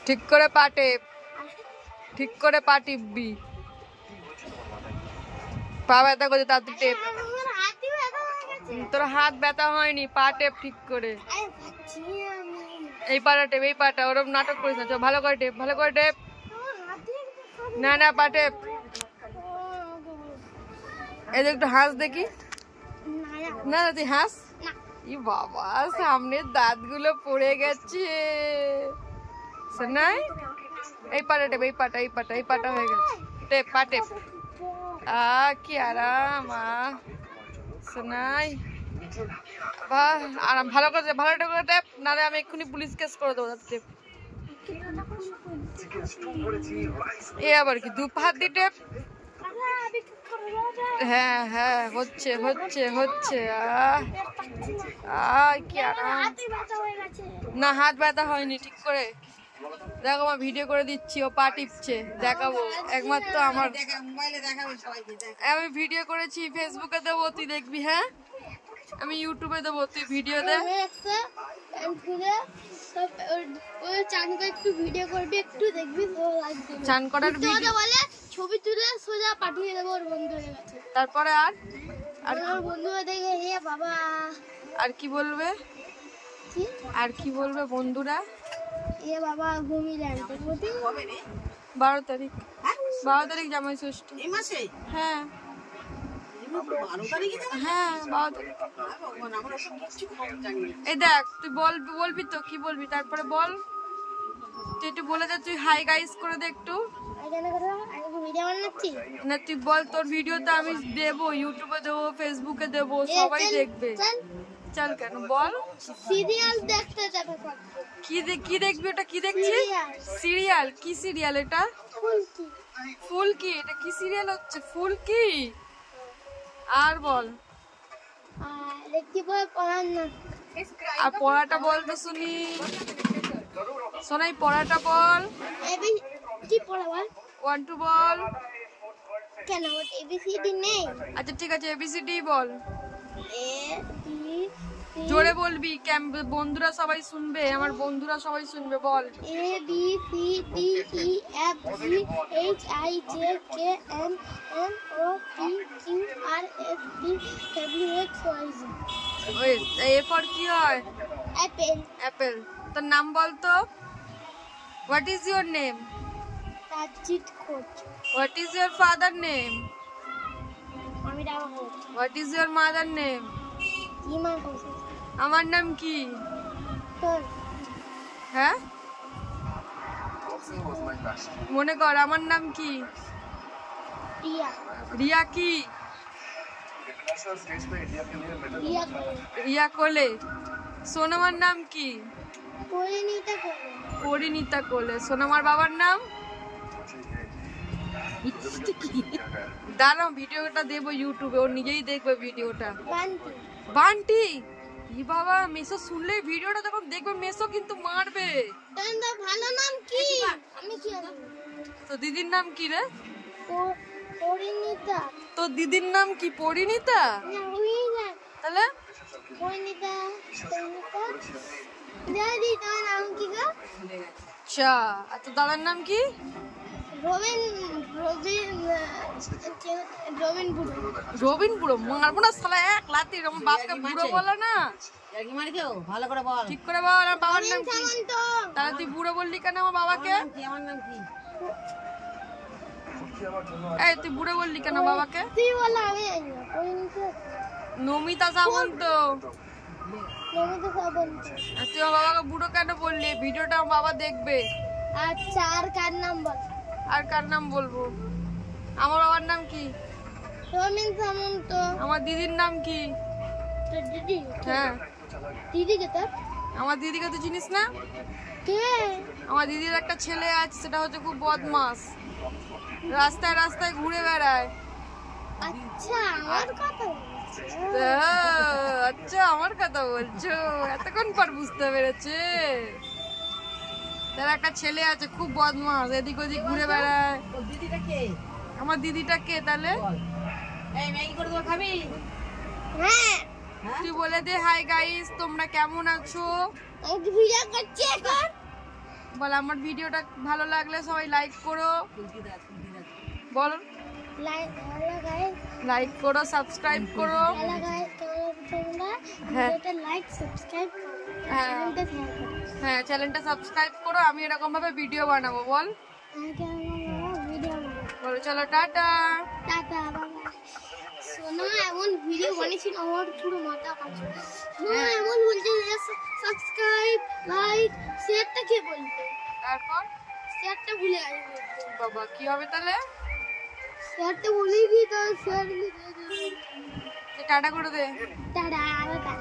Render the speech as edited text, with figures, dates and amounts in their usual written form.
ঠিক করে পা টেপ, ঠিক করে পা টিপবি। পা ব্যথা করছে তাড়াতাড়ি টেপ। তোর হাত ব্যথা হয়নি, পা টেপ ঠিক করে। এই পাটা টেপ, এই পাটা। ওরকম নাটক করিস না, ভালো করে টেপ, ভালো করে টেপ। না না, পা টেপ। এই যে একটু হাঁস দেখি। না তুই হাঁস। ই বাবা, সামনের দাঁতগুলো পড়ে গেছে। শোনাই, এই পাটা টেপ, এই পাটা, এই পাটা, এই পাটা হয়ে গেছে। টেপ, পা টেপ। কি আরাম। শোনাই, বাহ আরাম। ভালো করে, ভালো করে টেপ, নাহলে আমি এক্ষুনি পুলিশ কেস করে দেবো। টেপ। এ আবার কি, দু হাত দিয়ে টেপ। হ্যাঁ হ্যাঁ, হচ্ছে হচ্ছে হচ্ছে। কি আরাম। না, হাত ব্যথা হয়নি, ঠিক করে দেখো। আমার ভিডিও করে দিচ্ছি, ও পা টিপছে, দেখাবো একমাত্র আমার। আমি ভিডিও করেছি, ফেসবুকে দেবো, তুই দেখবি। হ্যাঁ, আমি ইউটিউবে দেবো, তুই ভিডিও দে। চান করার ভিডিও বলে ছবি তুলে সোজা পাঠিয়ে দেবো ওর বন্ধুদের কাছে। তারপরে আর ওর বন্ধুরা দেখে হে বাবা, আর কি বলবে, আর কি বলবে বন্ধুরা? এ বাবা ঘুমিলেন। 12 তারিখ, 12 তারিখ জামাই ষষ্ঠী। এই মাসে? হ্যাঁ হ্যাঁ, 12 তারিখ। এই দেখ, তুই বলবি তো, কি বলবি তারপরে বল। তুই একটু বলে দে, তুই হাই গাইস করে দে একটু। না তুই বল, তোর ভিডিও তো আমি দেবো, ইউটিউবে দেবো, ফেসবুকে দেবো, সবাই দেখবে। চল, কেন বল। সিরিয়াল দেখতে যাবে। কি দেখবি? ওটা কি দেখছিস? সিরিয়াল? কি সিরিয়াল এটা? ফুলকি। এটা কি সিরিয়াল হচ্ছে? ফুলকি। আর বল। আর পড়াটা বল তো শুনি। শোনাই, পড়াটা বল। কি পড়া বল? 1 2 বল। কেন এবিসিডি নেই? আচ্ছা ঠিক আছে, এবিসিডি বল। জোরে বলবি, বন্ধুরা সবাই শুনবে, আমার বন্ধুরা সবাই শুনবে। বল। A B C D E F G H I J K M N O P Q R S T W X Y Z. ওই এ ফর কি হয়? অ্যাপেল। অ্যাপেল। তোর নাম বল তো। What is your name? Tajid Koch. What is your father name? Amitabh Ghosh. What is your mother name? Ima Ghosh. আমার নাম কি? হ্যাঁ, মনে কর, আমার নাম কি? রিয়া। রিয়া কি? রিয়া কোলে। সোনামার নাম কি? পরিণীতা কোলে। পরিণীতা কোলে। সোনামার বাবার নাম? দাঁড়াও, ভিডিওটা দেবো ইউটিউবে, ও নিজেই দেখবে ভিডিওটা। বান্টি। বান্টি? ই বাবা, মেসো শুনলে ভিডিওটা যখন দেখবে মেসো কিন্তু মারবে। ভালো নাম কি? আমি কি জানি। তো দিদির নাম কি রে? পরিণীতা। তো দিদির নাম কি? পরিণীতা? না, ওই না। তাহলে পরিণীতা। দাদি তোমার নাম কি গো? আচ্ছা, আর তো দাদার নাম কি? রবিন। রবিন বুড়ো। রবিন বুড়ো? মারবো না শালা, এক লাথি। আমার বাপকে বুড়ো বলে না। ভালো করে বল, ঠিক করে বল। আমার বাবার নাম কি? তাহলে তুই বুড়ো বললি কেন আমার বাবাকে? আমার নাম কি? এই তুই বুড়ো বললি কেন বাবাকে? তুই বল। আমি নমিতা সামন্ত। নমিতা সামন্ত। তুই আমার বাবাকে বুড়ো কেন বললি? ভিডিওটা আমার বাবা দেখবে। আচ্ছা, আর কার নাম বল? আর কার নাম বলবো? আমার বাবার নাম কি? রবিন সামন্ত। আমার দিদির নাম কি? তোর দিদি? হ্যাঁ। দিদিকে তো? আমার দিদিকে তো চিনিস না? কে? আমার দিদির একটা ছেলে আছে, সেটা হচ্ছে খুব বদমাস, রাস্তায় রাস্তায় ঘুরে বেড়ায়। আচ্ছা, আমার কথা বলছো? আচ্ছা, আমার কথা বলছো? এতক্ষণ পর বুঝতে পেরেছে। তার একটা ছেলে আছে খুব বদমাস, এদিক ওদিক ঘুরে বেড়ায়। দিদিটা কে? আমার দিদিটা কে তাহলে? এই ম্যাগি করে দেবো, খাবি? হ্যাঁ। তুই বলে দে, হাই গাইস, তোমরা কেমন আছো? ভিডিও করছি এখন। বল আমার ভিডিওটা ভালো লাগলে সবাই লাইক করো, বল লাইক করো, সাবস্ক্রাইব করো। হ্যাঁ চ্যানেলটা সাবস্ক্রাইব করো, আমি এরকম ভাবে ভিডিও বানাবো। বল বলো চলো টাটা। টাটা বাবা। সোনা এমন ভিডিও বানিয়েছিল আমার পুরো মাথা কাজ করে। সোনা এমন বলছে সাবস্ক্রাইব লাইক শেয়ারটা কে বলবে? তারপর শেয়ারটা ভুলে গেছে বাবা। কি হবে তাহলে? শেয়ারটা বলেই দি, তাহলে শেয়ার দিয়ে দে। টাটা করে দে। টাটা।